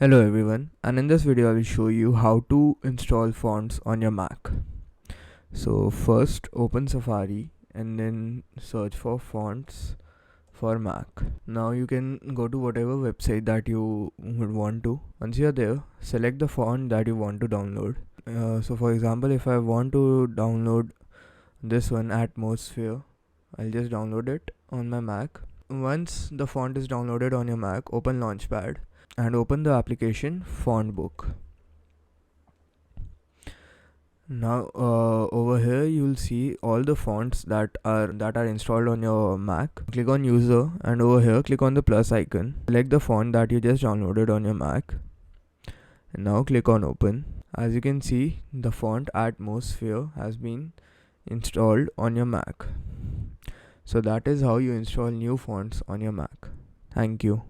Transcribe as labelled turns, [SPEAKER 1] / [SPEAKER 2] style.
[SPEAKER 1] Hello everyone, and in this video I will show you how to install fonts on your Mac. So first open Safari and then search for fonts for Mac. Now you can go to whatever website that you would want to. Once you are there, select the font that you want to download. So for example, if I want to download this one, Atmosphere, I'll just download it on my Mac. Once the font is downloaded on your Mac, open Launchpad and open the application Fontbook. Now over here you will see all the fonts that are installed on your Mac. Click on user and over here click on the plus icon. Select the font that you just downloaded on your Mac and now click on open. As you can see, the font Atmosphere has been installed on your Mac. So that is how you install new fonts on your Mac. Thank you.